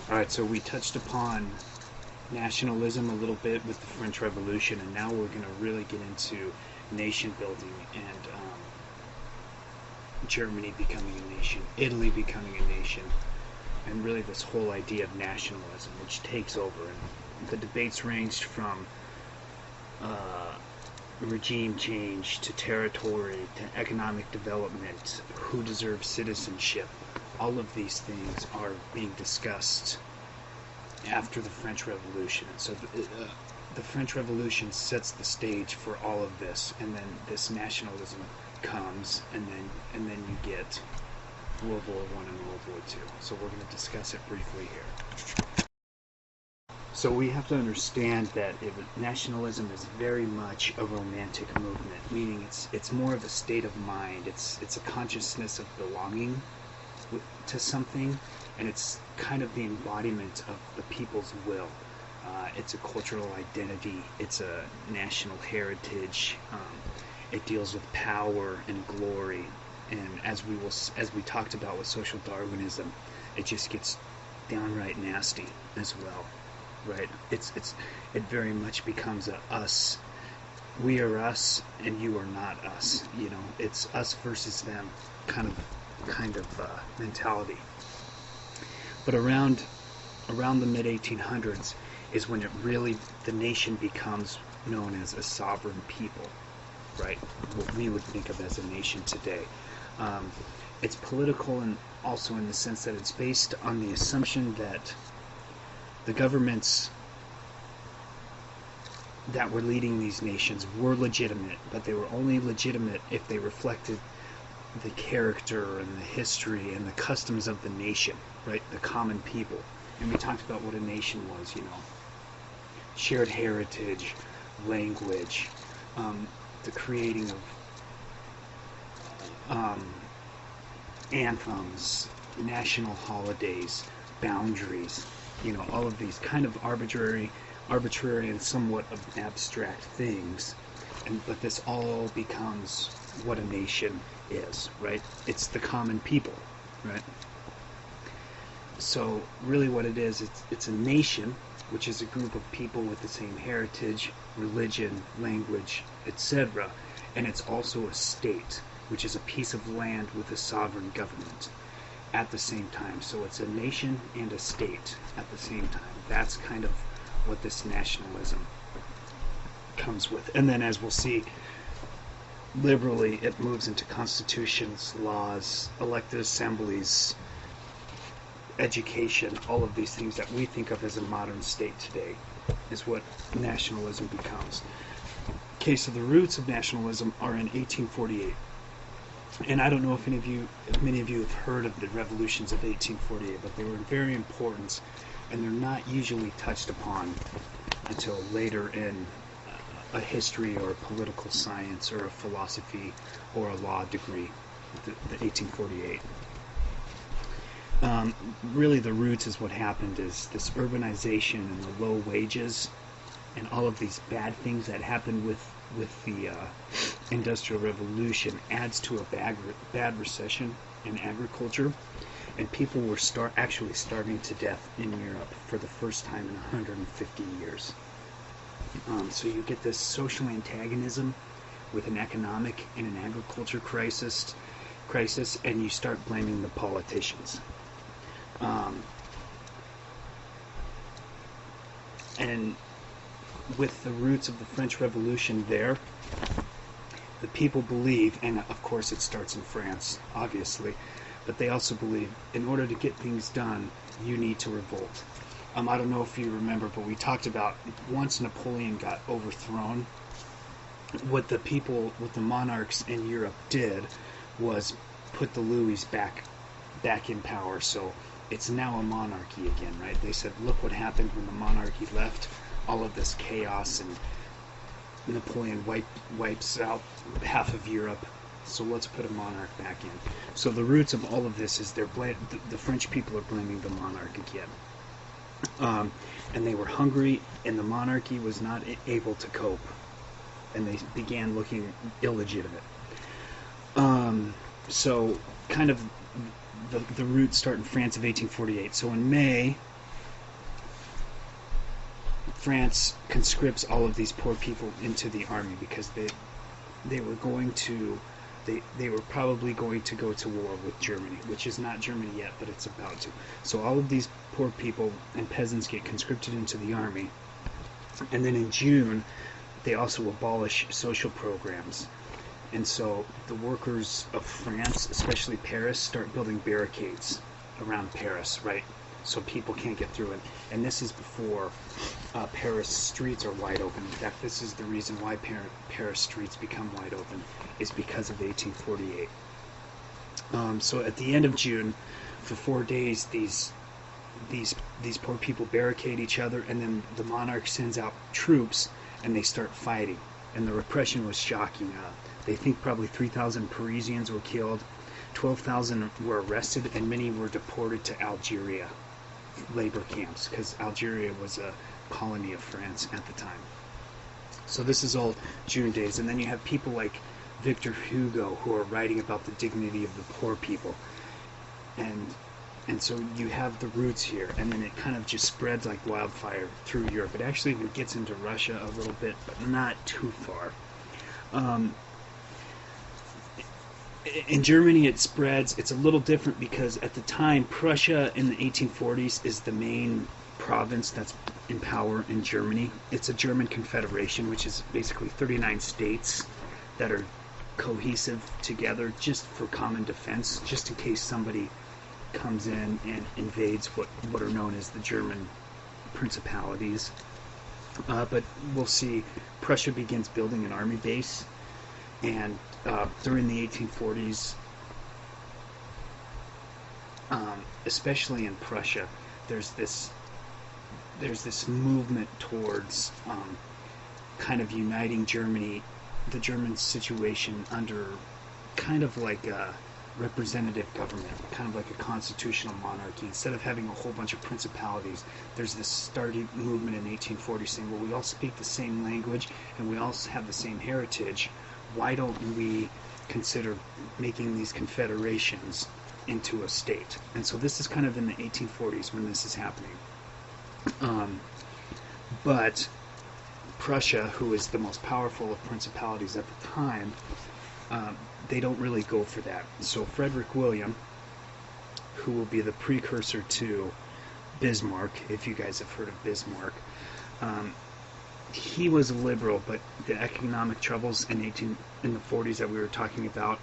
Alright, so we touched upon nationalism a little bit with the French Revolution, and now we're going to really get into nation building and Germany becoming a nation, Italy becoming a nation, and really this whole idea of nationalism, which takes over. And the debates ranged from regime change to territory to economic development, who deserves citizenship. All of these things are being discussed after the French Revolution. And so the French Revolution sets the stage for all of this, and then this nationalism comes, and then you get World War I and World War II. So we're going to discuss it briefly here. So we have to understand that nationalism is very much a romantic movement, meaning it's more of a state of mind. It's a consciousness of belonging to something, and it's kind of the embodiment of the people's will. It's a cultural identity. It's a national heritage. It deals with power and glory, and as we talked about with social Darwinism, it just gets downright nasty as well, right? It very much becomes a us. We are us, and you are not us. You know, it's us versus them kind of mentality. But around the mid 1800s is when the nation becomes known as a sovereign people, right? What we would think of as a nation today. It's political, and also in the sense that it's based on the assumption that the governments that were leading these nations were legitimate, but they were only legitimate if they reflected the character and the history and the customs of the nation, right? The common people. And we talked about what a nation was, shared heritage, language, the creating of anthems, national holidays, boundaries, all of these kind of arbitrary and somewhat abstract things. But this all becomes what a nation is, right? It's the common people, right? So really what it is, it's a nation, which is a group of people with the same heritage, religion, language, etc. And it's also a state, which is a piece of land with a sovereign government at the same time. So it's a nation and a state at the same time. That's kind of what this nationalism comes with. And then, as we'll see, liberally it moves into constitutions, laws, elected assemblies, education, all of these things that we think of as a modern state today is what nationalism becomes. Okay, so the roots of nationalism are in 1848. And I don't know if many of you have heard of the revolutions of 1848, but they were very important, and they're not usually touched upon until later in a history or a political science or a philosophy or a law degree, the 1848. Really the roots is what happened is this urbanization and the low wages and all of these bad things that happened with the Industrial Revolution adds to a bad recession in agriculture, and people were actually starving to death in Europe for the first time in 150 years. So you get this social antagonism with an economic and an agriculture crisis, and you start blaming the politicians. And with the roots of the French Revolution there, the people believe, and of course it starts in France, obviously, but they also believe in order to get things done, you need to revolt. I don't know if you remember, but we talked about once Napoleon got overthrown, what the monarchs in Europe did was put the Louis back in power. So it's now a monarchy again, right? They said, look what happened when the monarchy left, all of this chaos, and Napoleon wipes out half of Europe. So let's put a monarch back in. So the roots of all of this is the French people are blaming the monarch again. And they were hungry, and the monarchy was not able to cope, and they began looking illegitimate. So kind of the roots start in France of 1848. So in May France conscripts all of these poor people into the army because they were going to they were probably going to go to war with Germany, which is not Germany yet, but it's about to. So all of these poor people and peasants get conscripted into the army. And then in June, they also abolish social programs. And so the workers of France, especially Paris, start building barricades around Paris, right? So people can't get through it. And this is before Paris streets are wide open. In fact, this is the reason why Paris streets become wide open, is because of 1848. So at the end of June, for 4 days, these poor people barricade each other, and then the monarch sends out troops, and they start fighting. And the repression was shocking. They think probably 3,000 Parisians were killed, 12,000 were arrested, and many were deported to Algeria labor camps, because Algeria was a colony of France at the time. So this is all June days. And then you have people like Victor Hugo who are writing about the dignity of the poor people. And so you have the roots here, and then it kind of just spreads like wildfire through Europe. It actually even gets into Russia a little bit, but not too far. In Germany it spreads. It's a little different because at the time Prussia in the 1840s is the main province that's in power in Germany. It's a German confederation, which is basically 39 states that are cohesive together just for common defense, just in case somebody comes in and invades what are known as the German principalities. But we'll see Prussia begins building an army base, and during the 1840s, especially in Prussia, there's this movement towards kind of uniting Germany, the German situation, under kind of like a representative government, kind of like a constitutional monarchy. Instead of having a whole bunch of principalities, there's this starting movement in 1840 saying, well, we all speak the same language and we all have the same heritage. Why don't we consider making these confederations into a state? And so this is kind of in the 1840s when this is happening. But Prussia, who is the most powerful of principalities at the time, they don't really go for that. So Frederick William, who will be the precursor to Bismarck, if you guys have heard of Bismarck, he was a liberal, but the economic troubles in the 40s that we were talking about,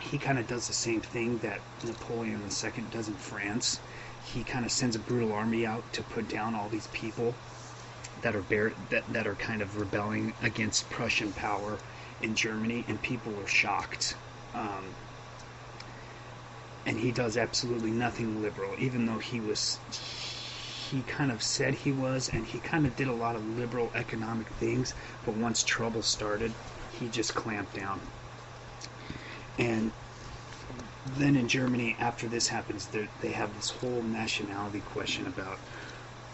he kind of does the same thing that Napoleon II does in France. He kind of sends a brutal army out to put down all these people that are kind of rebelling against Prussian power in Germany, and people were shocked. And he does absolutely nothing liberal, even though he kind of said he was, and he kind of did a lot of liberal economic things, but once trouble started, he just clamped down. And then in Germany, after this happens, they have this whole nationality question about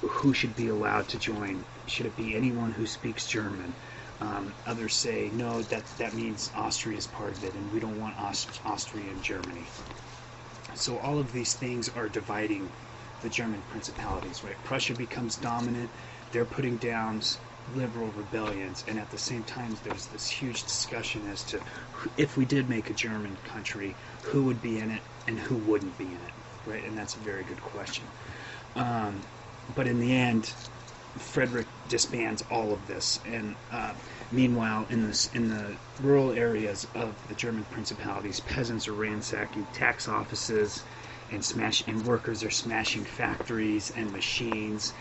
who should be allowed to join. Should it be anyone who speaks German? Others say, no, that means Austria is part of it, and we don't want Austria in Germany. So all of these things are dividing the German principalities, right? Prussia becomes dominant. They're putting down liberal rebellions, and at the same time there's this huge discussion as to if we did make a German country, who would be in it and who wouldn't be in it, right? And that's a very good question. But in the end, Frederick disbands all of this, and meanwhile, in the rural areas of the German principalities, peasants are ransacking tax offices, and workers are smashing factories and machines,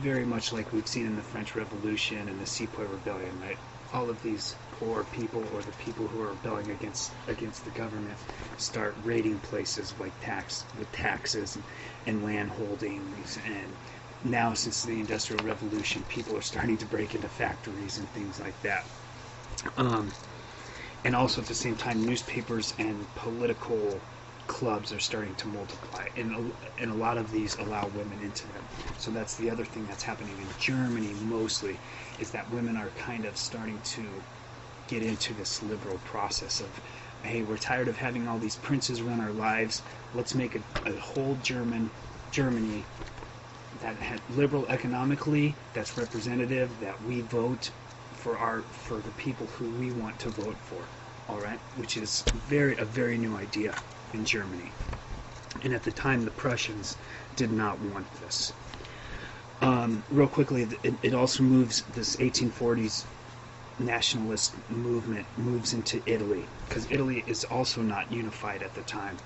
very much like we've seen in the French Revolution and the Sepoy Rebellion, right? All of these poor people, or the people who are rebelling against the government, start raiding places with taxes and land holdings. And now, since the Industrial Revolution, people are starting to break into factories and things like that. And also at the same time, newspapers and political clubs are starting to multiply, and a lot of these allow women into them. So that's the other thing that's happening in Germany mostly, is that women are kind of starting to get into this liberal process of, hey, we're tired of having all these princes run our lives. Let's make a whole Germany liberal economically, that's representative, that we vote for the people who we want to vote for. All right, which is a very new idea in Germany. And at the time, the Prussians did not want this. Real quickly, it also moves, this 1840s nationalist movement moves into Italy, because Italy is also not unified at the time.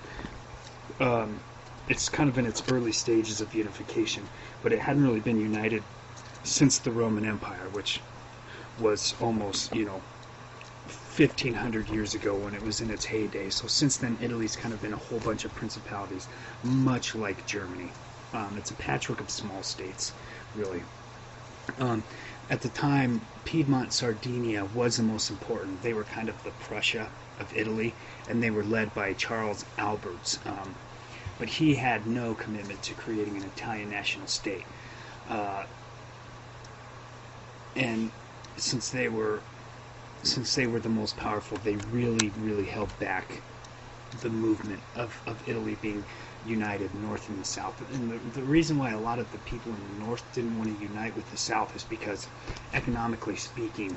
It's kind of in its early stages of unification, but it hadn't really been united since the Roman Empire, which was almost, 1,500 years ago when it was in its heyday. So since then, Italy's kind of been a whole bunch of principalities, much like Germany. It's a patchwork of small states, really. At the time, Piedmont, Sardinia was the most important. They were kind of the Prussia of Italy, and they were led by Charles Alberts. But he had no commitment to creating an Italian national state. And since they were the most powerful, they really held back the movement of Italy being united, north and the south. And the reason why a lot of the people in the north didn't want to unite with the south is because, economically speaking,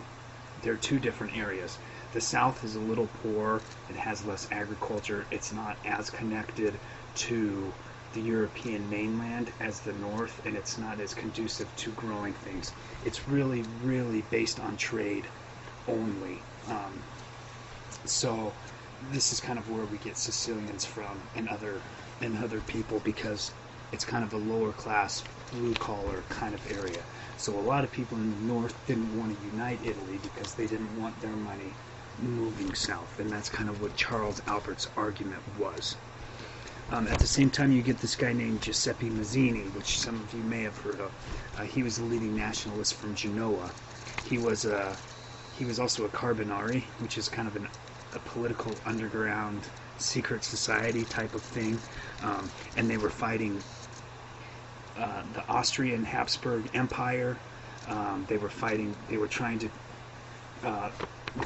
they're two different areas. The south is a little poor, it has less agriculture, it's not as connected to the European mainland as the north, and it's not as conducive to growing things. It's really based on trade only. So this is kind of where we get Sicilians from, and other people, because it's kind of a lower class, blue collar kind of area. So a lot of people in the north didn't want to unite Italy because they didn't want their money moving south, and that's kind of what Charles Albert's argument was. At the same time, you get this guy named Giuseppe Mazzini, which some of you may have heard of. He was a leading nationalist from Genoa. He was also a Carbonari, which is kind of a political underground secret society type of thing, and they were fighting the Austrian Habsburg Empire. They were trying to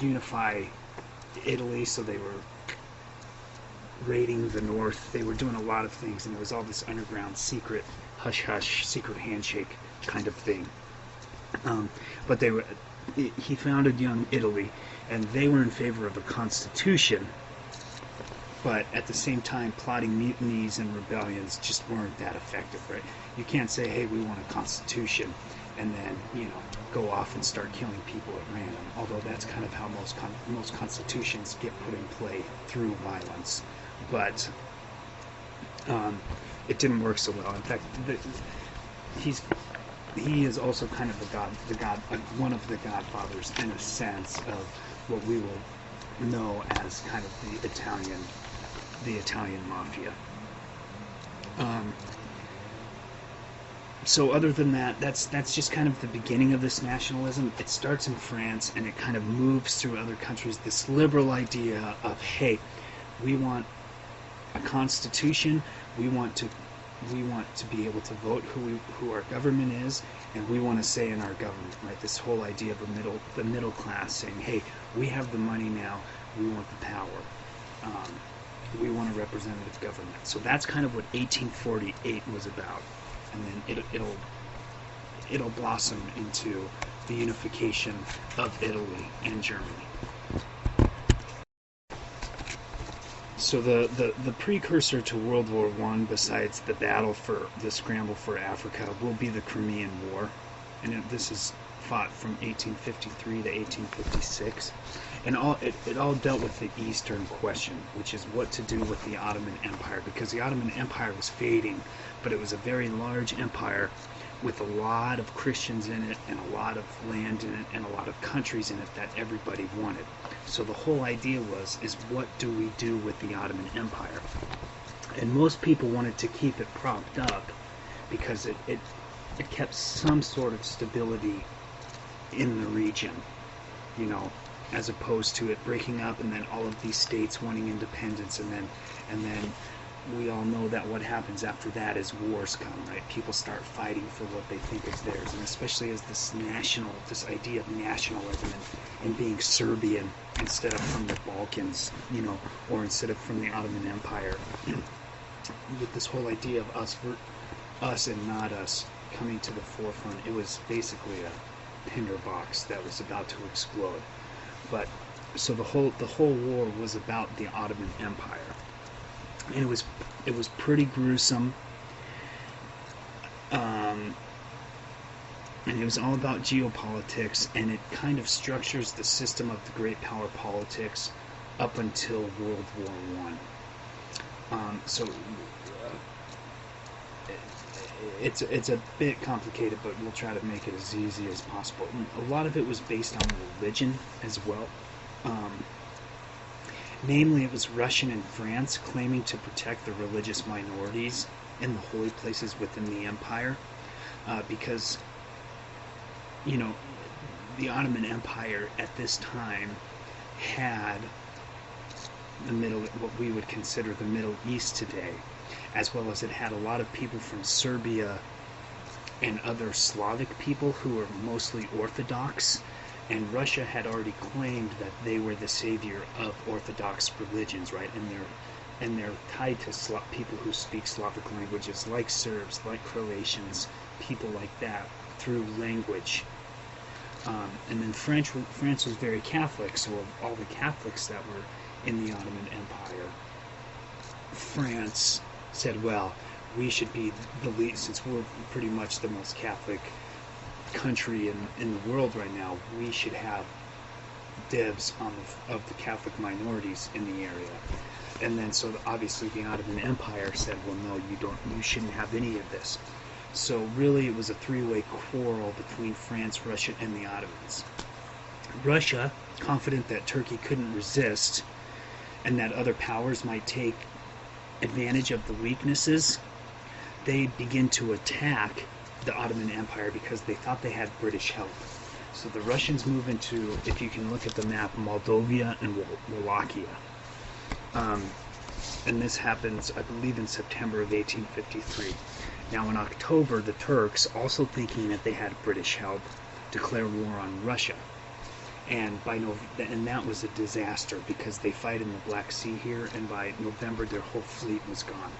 unify Italy, so they were raiding the north. They were doing a lot of things, and there was all this underground secret hush-hush, secret handshake kind of thing. But he founded Young Italy, and they were in favor of a constitution, but at the same time, plotting mutinies and rebellions just weren't that effective, right? You can't say, hey, we want a constitution, and then, go off and start killing people at random, although that's kind of how most constitutions get put in play, through violence. But it didn't work so well. In fact, he is also kind of one of the godfathers, in a sense, of what we will know as kind of the Italian mafia. So other than that, that's just kind of the beginning of this nationalism. It starts in France, and it kind of moves through other countries. This liberal idea of, hey, we want a constitution, we want to be able to vote who our government is, and we want to say in our government, right? This whole idea of the middle class saying, hey, we have the money now, we want the power, we want a representative government. So that's kind of what 1848 was about, and then it'll blossom into the unification of Italy and Germany. So the precursor to World War I, besides the scramble for Africa, will be the Crimean War, and this is fought from 1853 to 1856, and it all dealt with the Eastern question, which is what to do with the Ottoman Empire, because the Ottoman Empire was fading, but it was a very large empire with a lot of Christians in it, and a lot of land in it, and a lot of countries in it that everybody wanted. So the whole idea is what do we do with the Ottoman Empire? And most people wanted to keep it propped up because it kept some sort of stability in the region, as opposed to it breaking up and then all of these states wanting independence, and then we all know that what happens after that is wars come, right? People start fighting for what they think is theirs, and especially as this idea of nationalism and being Serbian instead of from the Balkans, or instead of from the Ottoman Empire, with this whole idea of us and not us, coming to the forefront. It was basically a tinderbox that was about to explode. But so the whole war was about the Ottoman Empire, and it was pretty gruesome. And it was all about geopolitics, and it kind of structures the system of the great power politics up until World War One. It's a bit complicated, but we'll try to make it as easy as possible. A lot of it was based on religion as well. Namely, it was Russia and France claiming to protect the religious minorities in the holy places within the empire, because, you know, the Ottoman Empire at this time had what we would consider the Middle East today, as well as it had a lot of people from Serbia and other Slavic people who were mostly Orthodox, and Russia had already claimed that they were the savior of Orthodox religions, right? And they're tied to people who speak Slavic languages, like Serbs, like Croatians, people like that, through language. And then France was very Catholic, so of all the Catholics that were in the Ottoman Empire, France said, well, we should be the lead, since we're pretty much the most Catholic country in the world right now, we should have dibs on of the Catholic minorities in the area. And then so obviously the Ottoman Empire said, well, no, you shouldn't have any of this. So really it was a three-way quarrel between France, Russia, and the Ottomans. Russia, confident that Turkey couldn't resist and that other powers might take advantage of the weaknesses, they begin to attack the Ottoman Empire because they thought they had British help. So the Russians move into, if you can look at the map, Moldavia and Wallachia. And this happens, I believe, in September of 1853. Now in October, the Turks, also thinking that they had British help, declare war on Russia. And that was a disaster because they fight in the Black Sea here, and by November their whole fleet was gone.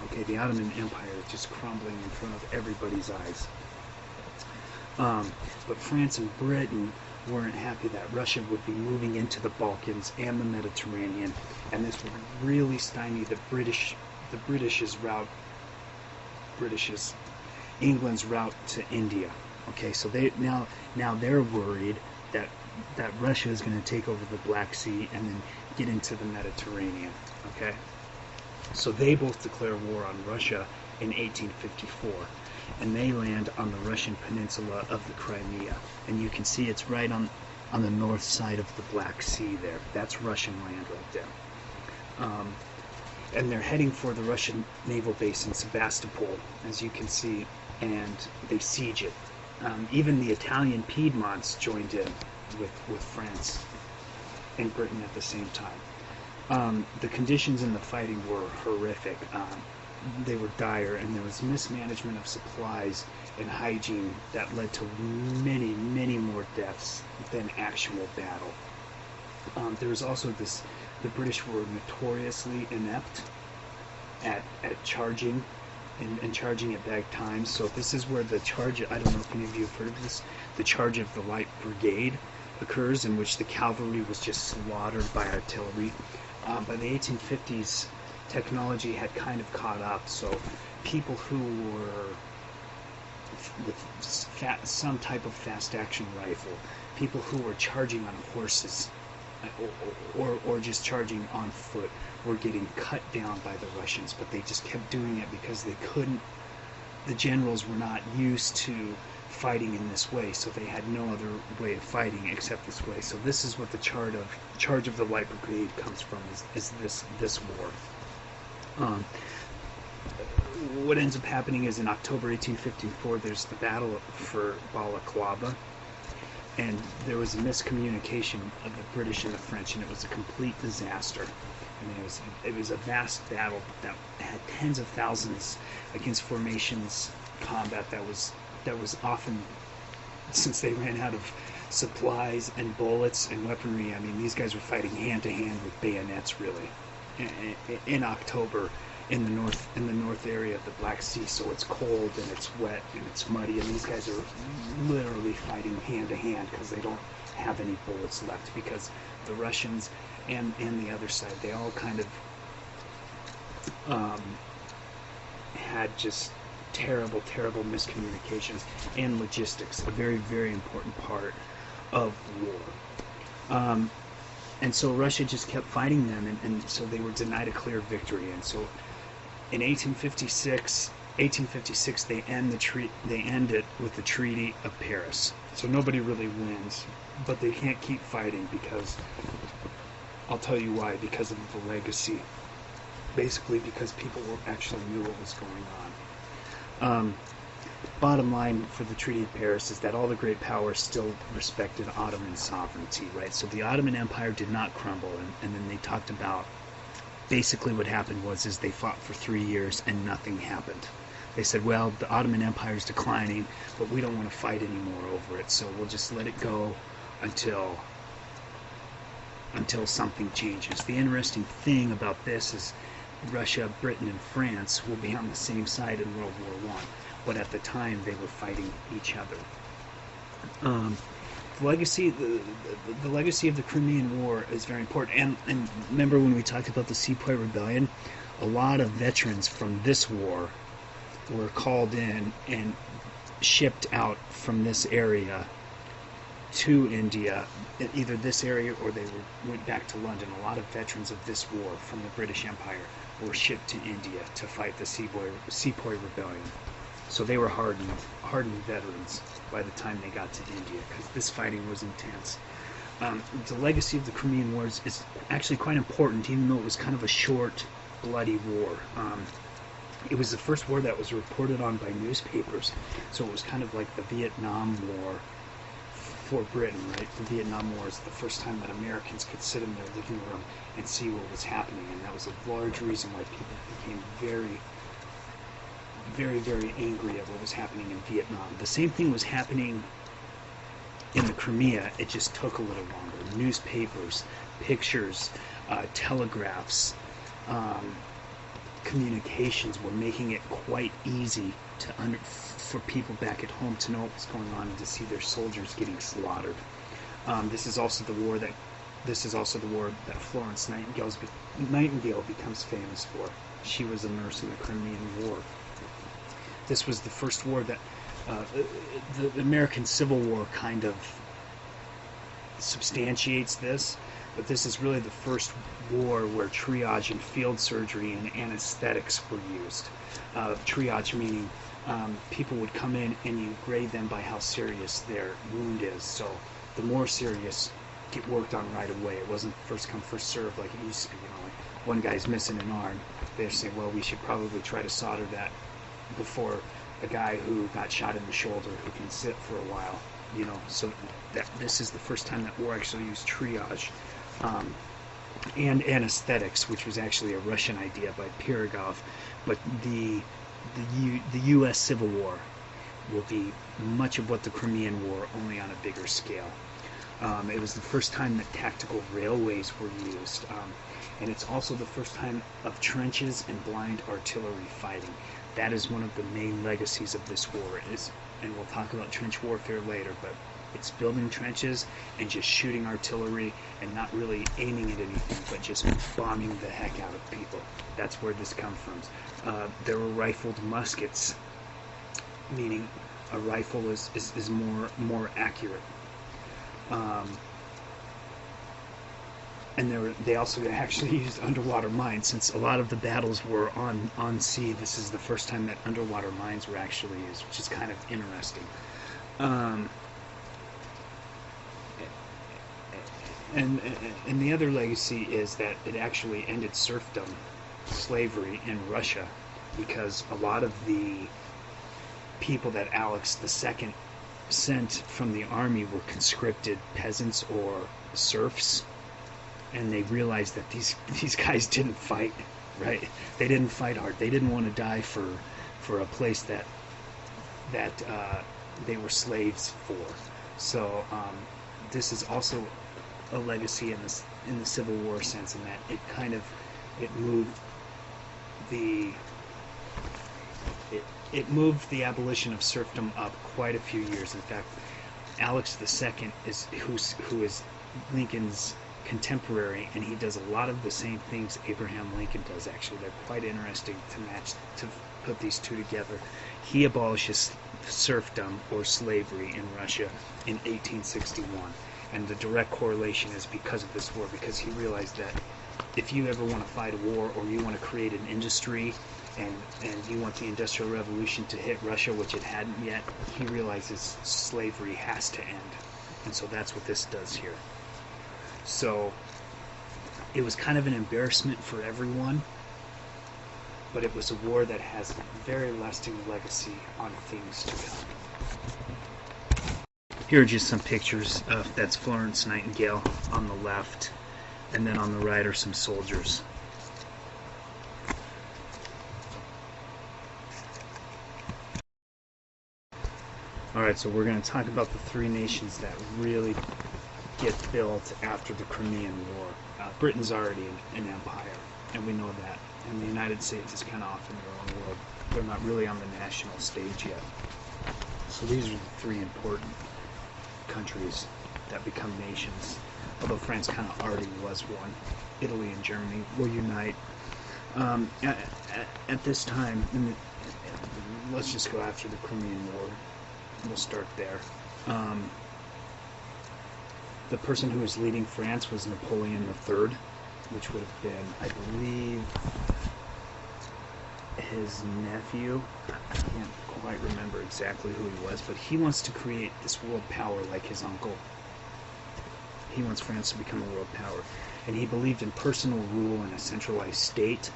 Okay, the Ottoman Empire is just crumbling in front of everybody's eyes. But France and Britain weren't happy that Russia would be moving into the Balkans and the Mediterranean, and this would really stymie England's route to India. Okay, so now they're worried that Russia is going to take over the Black Sea and then get into the Mediterranean. Okay, so they both declare war on Russia in 1854, and they land on the Russian peninsula of the Crimea, and you can see it's right on the north side of the Black Sea there. That's Russian land right there. And they're heading for the Russian naval base in Sebastopol, as you can see, and they siege it. Even the Italian Piedmonts joined in with France and Britain at the same time. The conditions in the fighting were horrific. They were dire, and there was mismanagement of supplies and hygiene that led to many, many more deaths than actual battle. There was also the British were notoriously inept at charging and charging at bad times. So this is where the charge, I don't know if any of you have heard of this, the charge of the Light Brigade occurs, in which the cavalry was just slaughtered by artillery. By the 1850s, technology had kind of caught up, so people who were with some type of fast action rifle, people who were charging on horses, or just charging on foot, were getting cut down by the Russians, but they just kept doing it because they couldn't, the generals were not used to fighting in this way, so they had no other way of fighting except this way. So this is what the charge of the Light Brigade comes from, is this war. What ends up happening is in October 1854, there's the battle for Balaclava, and there was a miscommunication of the British and the French, and it was a complete disaster. I mean, it was a vast battle that had tens of thousands against formations combat that was often, since they ran out of supplies and bullets and weaponry, I mean, these guys were fighting hand to hand with bayonets, really, in October in the north area of the Black Sea, so it's cold and it's wet and it's muddy, and these guys are literally fighting hand to hand because they don't have any bullets left, because the Russians and the other side, they all kind of had just terrible miscommunications and logistics, a very important part of war. And so Russia just kept fighting them, and so they were denied a clear victory. And so in 1856 they end it with the Treaty of Paris. So nobody really wins, but they can't keep fighting because, I'll tell you why, because of the legacy. Basically because people actually knew what was going on. Bottom line for the Treaty of Paris is that all the great powers still respected Ottoman sovereignty, right? So the Ottoman Empire did not crumble, and then they talked about basically what happened is they fought for 3 years and nothing happened. They said, well, the Ottoman Empire is declining, but we don't want to fight anymore over it, so we'll just let it go until something changes. The interesting thing about this is Russia, Britain, and France will be on the same side in World War I, but at the time they were fighting each other. The legacy of the Crimean War is very important. And remember when we talked about the Sepoy Rebellion? A lot of veterans from this war were called in and shipped out from this area to India, either this area or they went back to London. A lot of veterans of this war from the British Empire were shipped to India to fight the Sepoy Rebellion. So they were hardened veterans by the time they got to India, because this fighting was intense. The legacy of the Crimean Wars is actually quite important, even though it was kind of a short, bloody war. It was the first war that was reported on by newspapers, so it was kind of like the Vietnam War for Britain, right? The Vietnam War is the first time that Americans could sit in their living room and see what was happening, and that was a large reason why people became very angry at what was happening in Vietnam. The same thing was happening in the Crimea. It just took a little longer. Newspapers, pictures, telegraphs, communications were making it quite easy for people back at home to know what was going on and to see their soldiers getting slaughtered. This is also the war that Florence Nightingale becomes famous for. She was a nurse in the Crimean War. This was the first war that the American Civil War kind of substantiates this, but this is really the first war where triage and field surgery and anesthetics were used. Triage meaning people would come in and you grade them by how serious their wound is. So the more serious, get worked on right away. It wasn't first come first serve like it used to be. Like one guy's missing an arm, they're saying, well, we should probably try to solder that before a guy who got shot in the shoulder who can sit for a while. So this is the first time that war actually used triage. And anesthetics, which was actually a Russian idea by Pirogov, but the U.S. Civil War will be much of what the Crimean War, only on a bigger scale. It was the first time that tactical railways were used, and it's also the first time of trenches and blind artillery fighting. That is one of the main legacies of this war, and we'll talk about trench warfare later, but it's building trenches and just shooting artillery and not really aiming at anything, but just bombing the heck out of people. That's where this comes from. There were rifled muskets, meaning a rifle is more accurate. And they also actually used underwater mines. Since a lot of the battles were on sea, this is the first time that underwater mines were actually used, which is kind of interesting. And the other legacy is that it actually ended serfdom, slavery in Russia, because a lot of the people that Alex II sent from the army were conscripted peasants or serfs, and they realized that these guys didn't fight, right? They didn't fight hard. They didn't want to die for a place that they were slaves for. So this is also a legacy in the Civil War sense, in that it moved the it moved the abolition of serfdom up quite a few years. In fact, Alex II who is Lincoln's contemporary, and he does a lot of the same things Abraham Lincoln does. Actually, they're quite interesting to put these two together. He abolishes serfdom or slavery in Russia in 1861, and the direct correlation is because of this war, because he realized that if you ever want to fight a war, or you want to create an industry, and you want the Industrial Revolution to hit Russia, which it hadn't yet, he realizes slavery has to end. And so that's what this does here. So it was kind of an embarrassment for everyone, but it was a war that has a very lasting legacy on things to come. Here are just some pictures. That's Florence Nightingale on the left, and then on the right are some soldiers. Alright, so we're going to talk about the three nations that really get built after the Crimean War. Britain's already an empire, and we know that. And the United States is kind of off in their own world. They're not really on the national stage yet. So these are the three important countries that become nations. Although France kind of already was one. Italy and Germany will unite. At this time, let's just go after the Crimean War. We'll start there. The person who was leading France was Napoleon III, which would have been, I believe, his nephew. I can't quite remember exactly who he was, but he wants to create this world power like his uncle. He wants France to become a world power. And he believed in personal rule in a centralized state,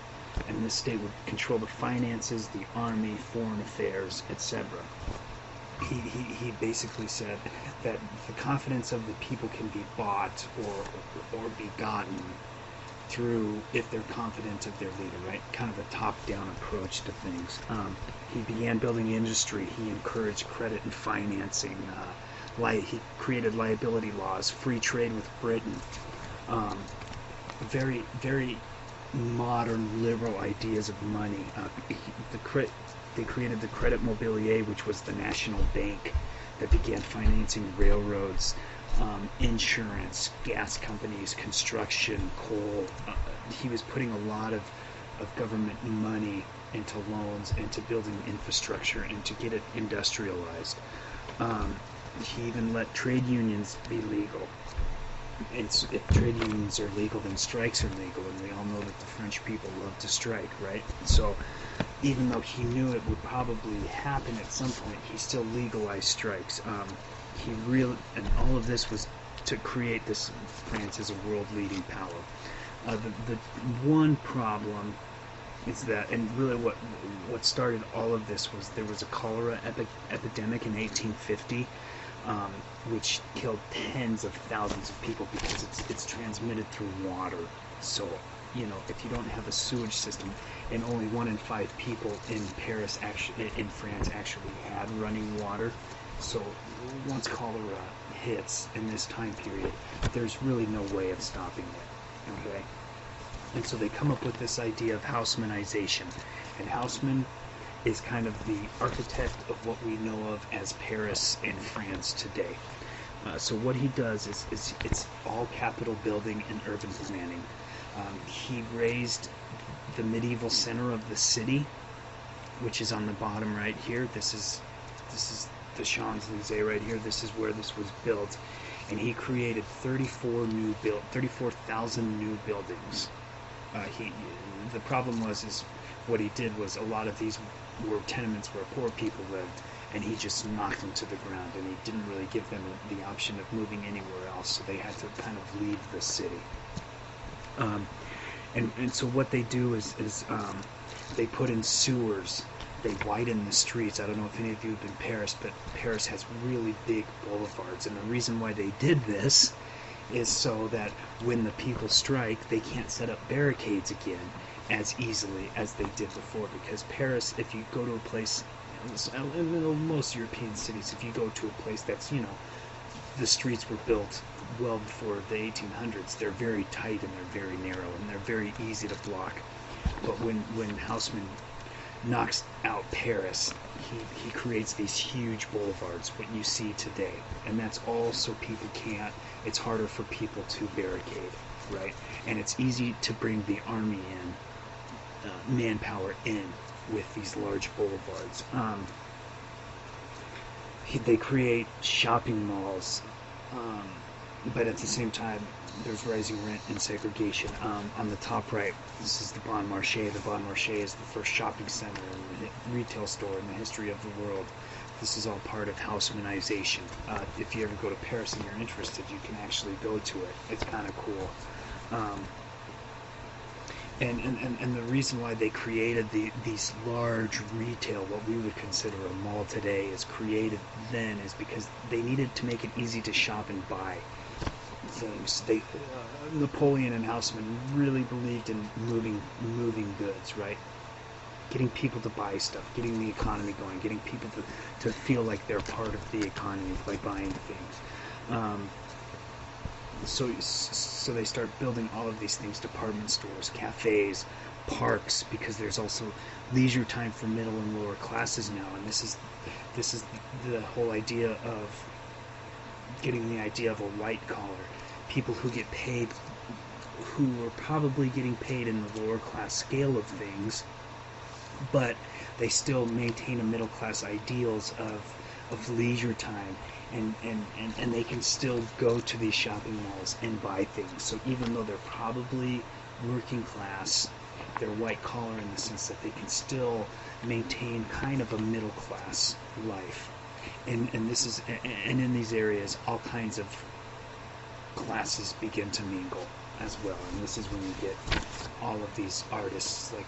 and this state would control the finances, the army, foreign affairs, etc. He basically said that the confidence of the people can be bought or be gotten through if they're confident of their leader, right? Kind of a top-down approach to things. He began building industry. He encouraged credit and financing. He created liability laws, free trade with Britain. Very, very modern liberal ideas of money. They created the Credit Mobilier, which was the national bank that began financing railroads, insurance, gas companies, construction, coal. He was putting a lot of government money into loans and to building infrastructure and to get it industrialized. He even let trade unions be legal. If trade unions are legal, then strikes are legal, and we all know that the French people love to strike, right? So even though he knew it would probably happen at some point, he still legalized strikes. And all of this was to create this France as a world-leading power. The one problem is that, and really what started all of this was there was a cholera epidemic in 1850, which killed tens of thousands of people because it's transmitted through water. So, if you don't have a sewage system, and only 1 in 5 people in France actually had running water. So once cholera hits in this time period, there's really no way of stopping it. Okay? And so they come up with this idea of Haussmannization. And Haussmann is kind of the architect of what we know of as Paris in France today. So what he does is it's all capital building and urban planning. He raised the medieval center of the city, which is on the bottom right here. This is the Champs-Élysées right here. This is where this was built, and he created 34,000 new buildings. The problem is what he did was a lot of these were tenements where poor people lived, and he just knocked them to the ground, and he didn't really give them the option of moving anywhere else, so they had to kind of leave the city. And so what they do is they put in sewers, they widen the streets. I don't know if any of you have been to Paris, but Paris has really big boulevards, and the reason why they did this is so that when the people strike, they can't set up barricades again as easily as they did before, because Paris, if you go to a place, in most European cities, if you go to a place that's, the streets were built well before the 1800s, they're very tight and they're very narrow and they're very easy to block. But when Haussmann knocks out Paris, he creates these huge boulevards, what you see today. And that's all so people can't, it's harder for people to barricade, right? And it's easy to bring the army in, manpower in with these large boulevards. They create shopping malls, but at the same time, there's rising rent and segregation. On the top right, this is the Bon Marché. The Bon Marché is the first shopping center and retail store in the history of the world. This is all part of Haussmannization. If you ever go to Paris and you're interested, you can actually go to it. It's kind of cool. And the reason why they created these large retail, what we would consider a mall today, is created then is because they needed to make it easy to shop and buy things. Napoleon and Haussmann really believed in moving goods, right? Getting people to buy stuff, getting the economy going, getting people to feel like they're part of the economy by buying things. So they start building all of these things: department stores, cafes, parks, because there's also leisure time for middle and lower classes now. And this is the whole idea of getting the idea of a white collar, people who get paid, who are probably getting paid in the lower class scale of things, but they still maintain a middle class ideals of leisure time, and they can still go to these shopping malls and buy things. So even though they're probably working class, they're white collar in the sense that they can still maintain kind of a middle class life. And in these areas, all kinds of classes begin to mingle as well. And this is when you get all of these artists like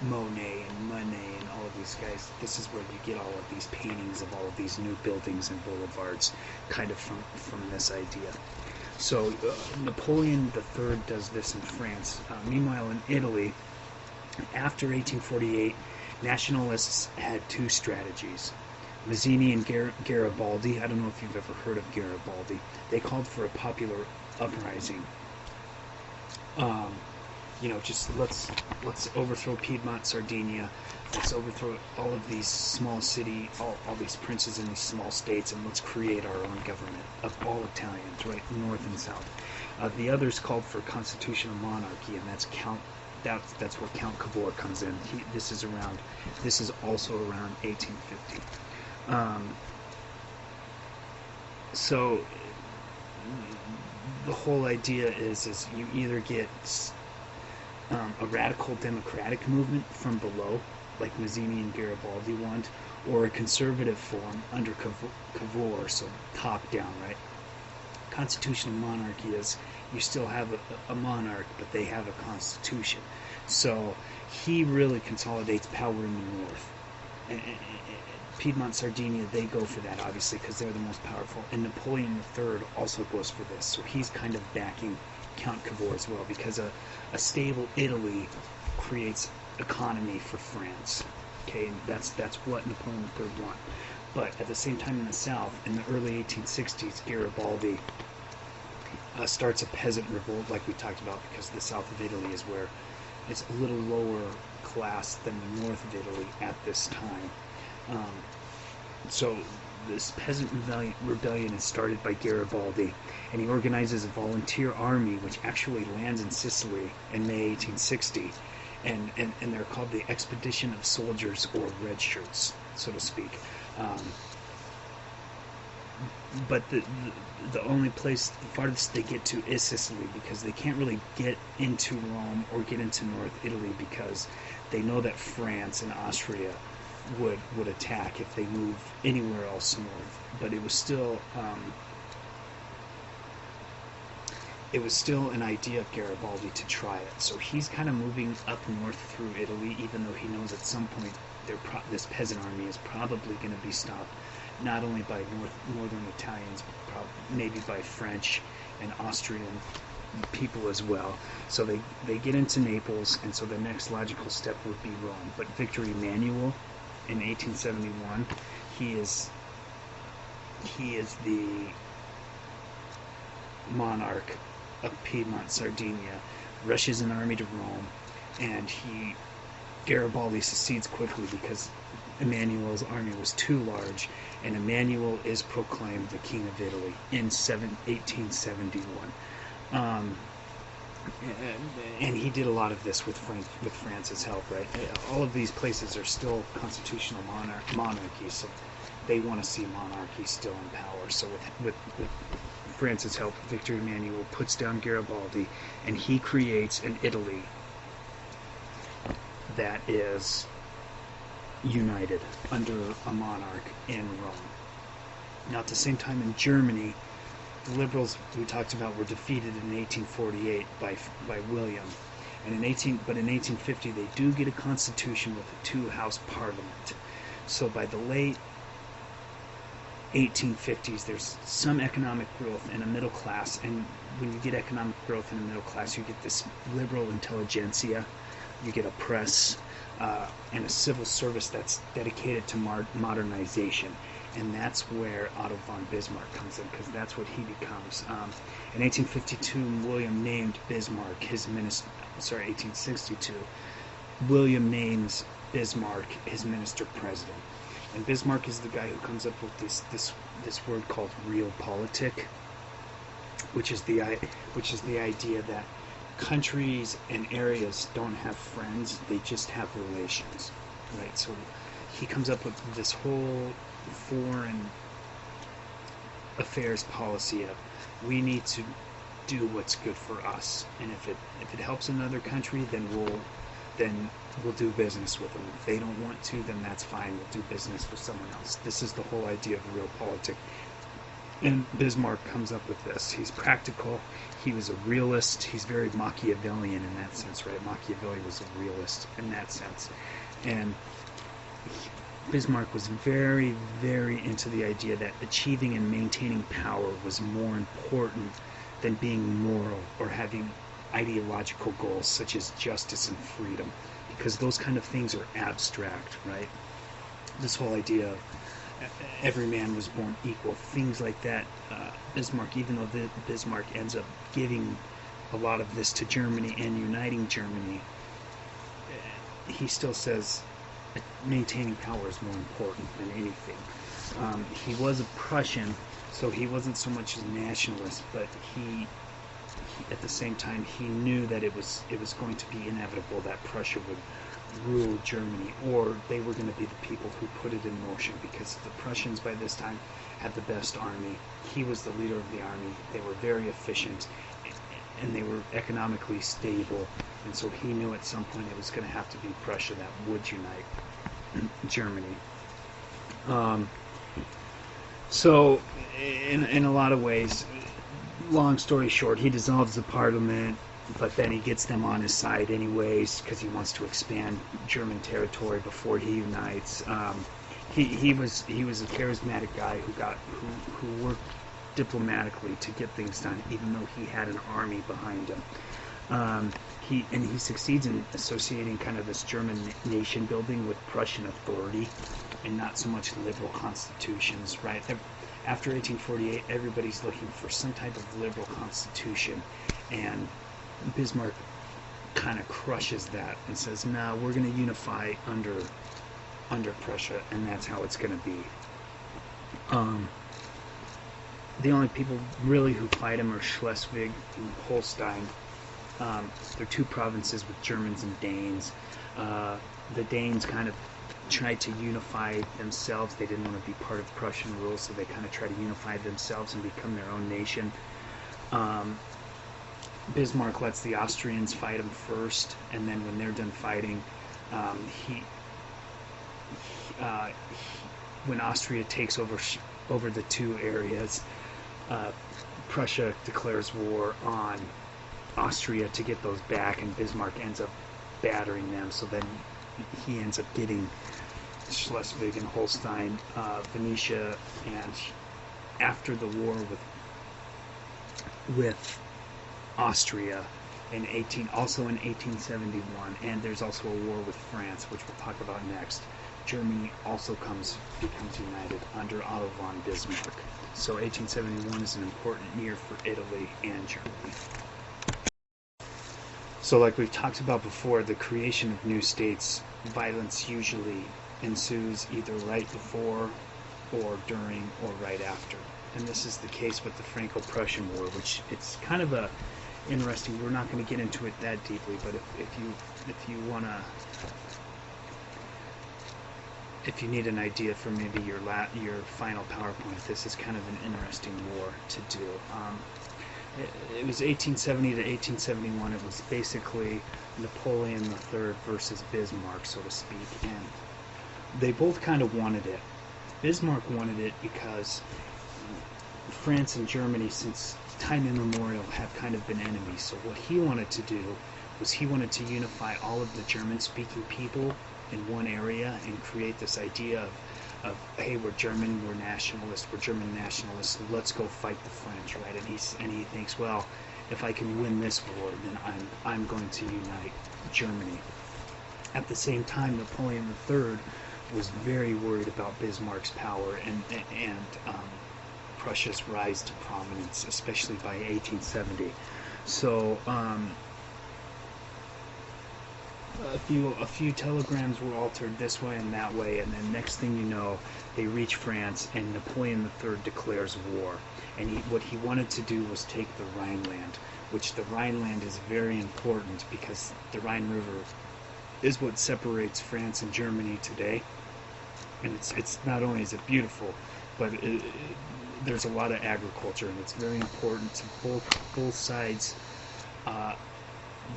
Monet and Monet and all of these guys. This is where you get all of these paintings of all of these new buildings and boulevards, kind of from this idea. So Napoleon III does this in France. Meanwhile, in Italy, after 1848, nationalists had two strategies. Mazzini and Garibaldi. I don't know if you've ever heard of Garibaldi. They called for a popular uprising. Just let's overthrow Piedmont, Sardinia. Let's overthrow all of these small city, all these princes in these small states, and let's create our own government of all Italians, right, north and south. The others called for constitutional monarchy, and that's where Count Cavour comes in. This is also around 1850. So the whole idea is you either get a radical democratic movement from below, like Mazzini and Garibaldi want, or a conservative form under Cavour, so top down, right? Constitutional monarchy is you still have a monarch, but they have a constitution. So he really consolidates power in the north. Piedmont, Sardinia, they go for that, obviously, because they're the most powerful. And Napoleon III also goes for this. So he's kind of backing Count Cavour as well, because a stable Italy creates economy for France. Okay, and that's what Napoleon III wants. But at the same time, in the south, in the early 1860s, Garibaldi starts a peasant revolt, like we talked about, because the south of Italy is where it's a little lower class than the north of Italy at this time. So this peasant rebellion is started by Garibaldi, and he organizes a volunteer army which actually lands in Sicily in May 1860, and they're called the Expedition of Soldiers, or Red Shirts, so to speak. But the only place, the farthest they get to is Sicily, because they can't really get into Rome or get into North Italy, because they know that France and Austria would attack if they move anywhere else north. But it was still an idea of Garibaldi to try it. So he's kind of moving up north through Italy, even though he knows at some point this peasant army is probably going to be stopped not only by northern Italians, but maybe by French and Austrian people as well. So they get into Naples, and so the next logical step would be Rome. But Victor Emmanuel, in 1871, he is the monarch of Piedmont, Sardinia, rushes an army to Rome, and Garibaldi succeeds quickly because Emmanuel's army was too large, and Emmanuel is proclaimed the King of Italy in 1871. And he did a lot of this with France's help, right? All of these places are still constitutional monarchies, so they want to see monarchy still in power. So with France's help, Victor Emmanuel puts down Garibaldi, and he creates an Italy that is united under a monarch in Rome. Now, at the same time, in Germany, the liberals we talked about were defeated in 1848 by William, and in 1850 they do get a constitution with a two-house parliament. So by the late 1850s, there's some economic growth and a middle class, and when you get economic growth in a middle class, you get this liberal intelligentsia, you get a press, and a civil service that's dedicated to modernization. And that's where Otto von Bismarck comes in, because that's what he becomes. In 1852, William named Bismarck his minister. 1862, William names Bismarck his minister president. And Bismarck is the guy who comes up with this word called realpolitik, which is the idea that countries and areas don't have friends; they just have relations, right? So he comes up with this whole foreign affairs policy of we need to do what's good for us, and if it helps another country, then we'll do business with them. If they don't want to, then that's fine. We'll do business with someone else. This is the whole idea of realpolitik. And Bismarck comes up with this. He's practical. He was a realist. He's very Machiavellian in that sense, right? Machiavelli was a realist in that sense. And Bismarck was very, very into the idea that achieving and maintaining power was more important than being moral or having ideological goals such as justice and freedom, because those kind of things are abstract, right? This whole idea of every man was born equal, things like that. Bismarck, even though Bismarck ends up giving a lot of this to Germany and uniting Germany, he still says maintaining power is more important than anything. He was a Prussian, so he wasn't so much a nationalist, but he at the same time he knew that it was going to be inevitable that Prussia would rule Germany, or they were going to be the people who put it in motion, because the Prussians by this time had the best army. He was the leader of the army. They were very efficient, and they were economically stable, and so he knew at some point it was going to have to be Prussia that would unite Germany. So in a lot of ways, long story short, he dissolves the parliament, but then he gets them on his side anyways because he wants to expand German territory before he unites. He was a charismatic guy who worked diplomatically to get things done, even though he had an army behind him. He succeeds in associating kind of this German nation building with Prussian authority, and not so much liberal constitutions, right? After 1848, everybody's looking for some type of liberal constitution, and Bismarck kind of crushes that and says, "No, we're going to unify under Prussia, and that's how it's going to be." The only people really who fight him are Schleswig and Holstein. They're two provinces with Germans and Danes. The Danes kind of tried to unify themselves. They didn't want to be part of Prussian rule, so they kind of tried to unify themselves and become their own nation. Bismarck lets the Austrians fight him first, and then when they're done fighting, when Austria takes over the two areas, Prussia declares war on Austria to get those back, and Bismarck ends up battering them. So then he ends up getting Schleswig and Holstein, Venetia, and after the war with Austria also in 1871, and there's also a war with France, which we'll talk about next. Germany also becomes united under Otto von Bismarck. So 1871 is an important year for Italy and Germany. So like we've talked about before, the creation of new states, violence usually ensues either right before or during or right after. And this is the case with the Franco-Prussian War, which it's kind of a interesting. We're not going to get into it that deeply, but if you want to, if you need an idea for maybe your final PowerPoint, this is kind of an interesting war to do. It was 1870 to 1871. It was basically Napoleon III versus Bismarck, so to speak, and they both kind of wanted it. Bismarck wanted it because France and Germany, since time immemorial, have kind of been enemies. So what he wanted to do was he wanted to unify all of the German-speaking people in one area and create this idea of hey, we're German, we're nationalists, we're German nationalists, let's go fight the French, right? And he thinks, well, if I can win this war, then I'm going to unite Germany. At the same time, Napoleon III was very worried about Bismarck's power and Prussia's rise to prominence, especially by 1870. So a few telegrams were altered this way and that way, and then next thing you know, they reach France, and Napoleon III declares war. And what he wanted to do was take the Rhineland, which the Rhineland is very important because the Rhine River is what separates France and Germany today. And it's not only is it beautiful, but there's a lot of agriculture, and it's very important to both sides.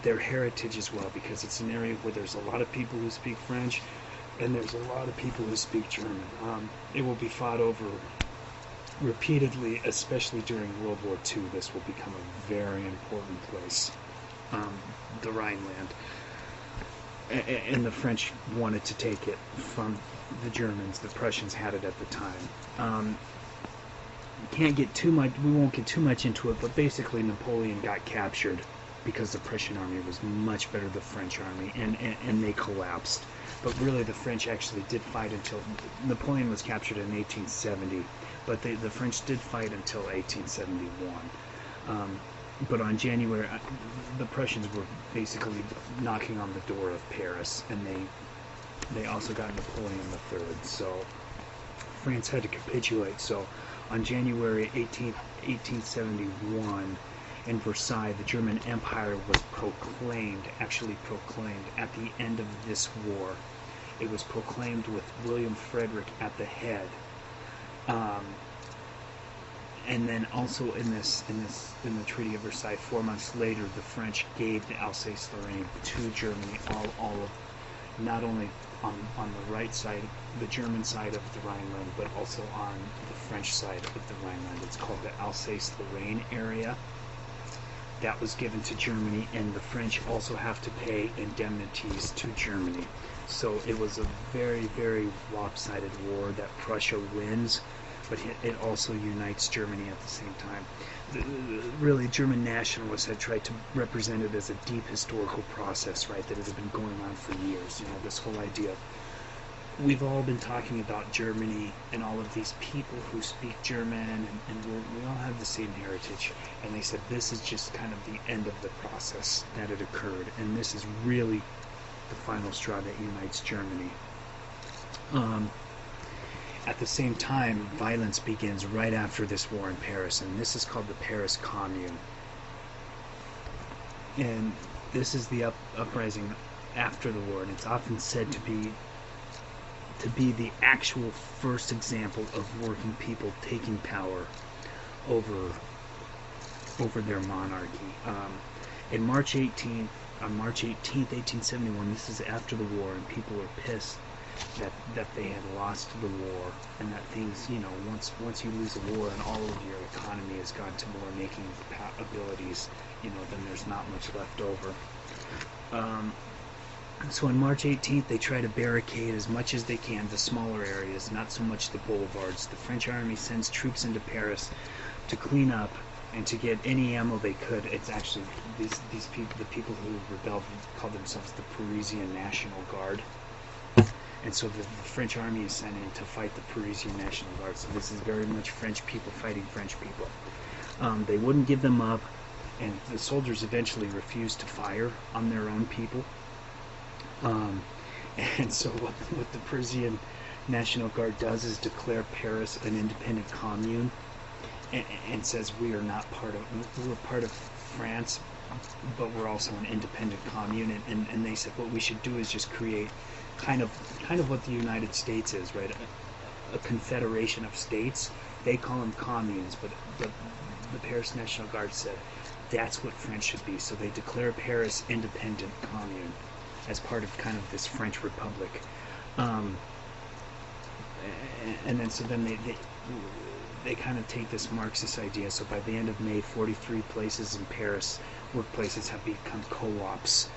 Their heritage as well, because it's an area where there's a lot of people who speak French and there's a lot of people who speak German. It will be fought over repeatedly, especially during World War II. This will become a very important place, the Rhineland. And the French wanted to take it from the Germans. The Prussians had it at the time. Can't get too much. We won't get too much into it, but basically Napoleon got captured because the Prussian army was much better than the French army, and they collapsed. But really, the French actually did fight until Napoleon was captured in 1870, but the French did fight until 1871. But on January, the Prussians were basically knocking on the door of Paris, and they also got Napoleon III. So France had to capitulate. So on January 18th, 1871, in Versailles, the German Empire was actually proclaimed at the end of this war. It was proclaimed with William Frederick at the head. And then also in the Treaty of Versailles, 4 months later, the French gave the Alsace-Lorraine to Germany, all of, not only on the right side, the German side of the Rhineland, but also on the French side of the Rhineland. It's called the Alsace-Lorraine area. That was given to Germany, and the French also have to pay indemnities to Germany. So it was a very, very lopsided war that Prussia wins, but it also unites Germany at the same time. Really, German nationalists had tried to represent it as a deep historical process, right, that has been going on for years. You know, this whole idea of, we've all been talking about Germany and all of these people who speak German, and we all have the same heritage. And they said this is just kind of the end of the process that had occurred, and this is really the final straw that unites Germany. At the same time, violence begins right after this war in Paris, and this is called the Paris Commune. And this is the uprising after the war, and it's often said to be the actual first example of working people taking power over their monarchy. On March 18th, 1871, this is after the war, and people were pissed that they had lost the war, and that things, you know, once you lose a war and all of your economy has gone to more making abilities, you know, then there's not much left over. So on March 18th, they try to barricade as much as they can the smaller areas, not so much the boulevards. The French army sends troops into Paris to clean up and to get any ammo they could. It's actually these people, the people who rebelled, called themselves the Parisian National Guard. And so the French army is sent in to fight the Parisian National Guard. So this is very much French people fighting French people. They wouldn't give them up. and the soldiers eventually refused to fire on their own people. And so what the Parisian National Guard does is declare Paris an independent commune, and says we're part of France, but we're also an independent commune. And they said what we should do is just create kind of what the United States is, right? A confederation of states. They call them communes, but the Paris National Guard said that's what France should be. So they declare Paris independent commune as part of kind of this French Republic. And then they kind of take this Marxist idea. So by the end of May, 43 places in Paris, workplaces, have become co-ops.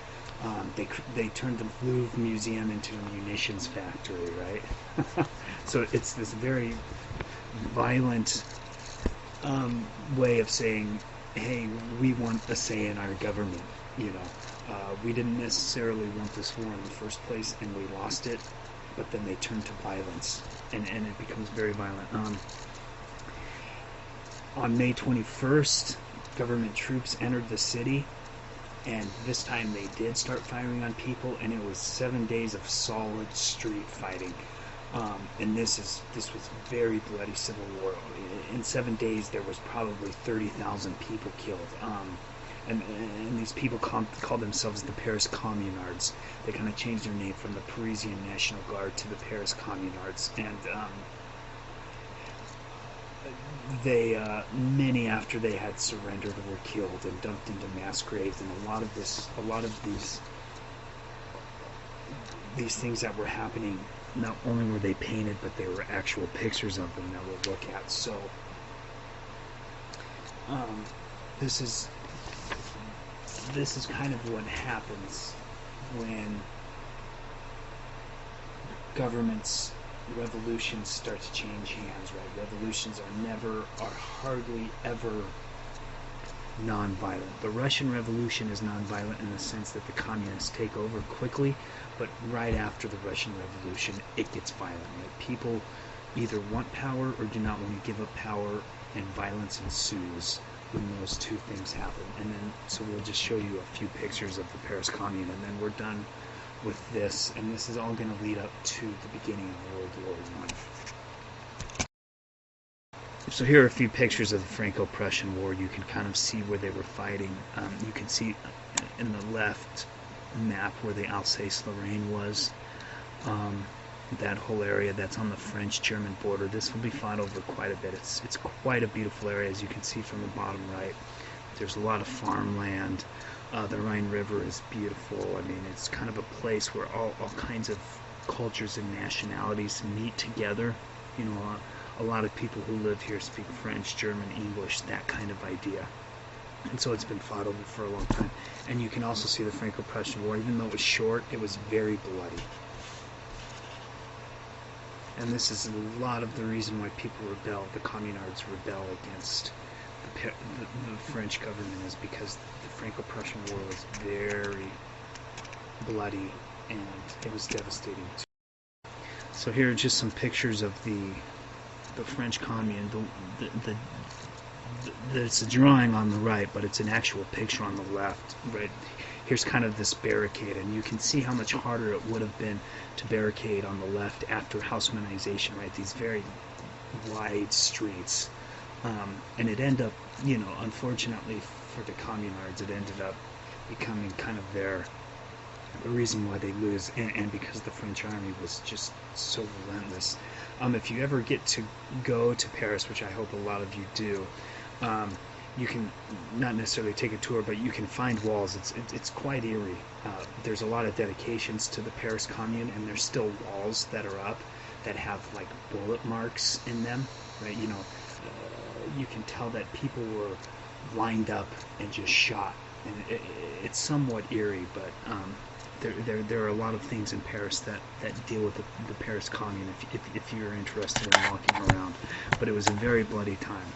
They turned the Louvre Museum into a munitions factory, right? So it's this very violent way of saying, hey, we want a say in our government, you know. We didn't necessarily want this war in the first place, and we lost it, but then they turned to violence, and it becomes very violent. On May 21st, government troops entered the city, and this time they did start firing on people, and it was 7 days of solid street fighting. And this was very bloody civil war. In 7 days, there was probably 30,000 people killed. And these people called themselves the Paris Communards. They kind of changed their name from the Parisian National Guard to the Paris Communards. And many after they had surrendered were killed and dumped into mass graves. And a lot of these things that were happening, not only were they painted, but they were actual pictures of them that we'll look at. So this is kind of what happens when governments, revolutions start to change hands, right? Revolutions are hardly ever non-violent. The Russian Revolution is non-violent in the sense that the communists take over quickly, but right after the Russian Revolution, it gets violent. Right? People either want power or do not want to give up power, and violence ensues when those two things happen. And then, so we'll just show you a few pictures of the Paris Commune, and then we're done with this, and this is all going to lead up to the beginning of World War I. So here are a few pictures of the Franco-Prussian War. You can kind of see where they were fighting. You can see in the left map where the Alsace-Lorraine was. That whole area that's on the French-German border. This will be fought over quite a bit. It's quite a beautiful area, as you can see from the bottom right. There's a lot of farmland. The Rhine River is beautiful. I mean, it's kind of a place where all kinds of cultures and nationalities meet together. You know, a lot of people who live here speak French, German, English, that kind of idea. And so it's been fought over for a long time. And you can also see the Franco-Prussian War. Even though it was short, it was very bloody. And this is a lot of the reason why people rebel, the communards rebel against the French government, is because the Franco-Prussian War was very bloody and it was devastating. So here are just some pictures of the French commune. It's a drawing on the right, but it's an actual picture on the left. Right here's kind of this barricade, and you can see how much harder it would have been to barricade on the left after Haussmannization. Right, these very wide streets, and it ended up, you know, unfortunately for the communards, it ended up becoming kind of the reason why they lose, and because the French army was just so relentless. If you ever get to go to Paris, which I hope a lot of you do, you can not necessarily take a tour, but you can find walls. It's quite eerie. There's a lot of dedications to the Paris Commune, and there's still walls that are up that have like bullet marks in them, right? You know, you can tell that people were lined up and just shot, and it's somewhat eerie, but there are a lot of things in Paris that deal with the Paris Commune if you're interested in walking around. But it was a very bloody time.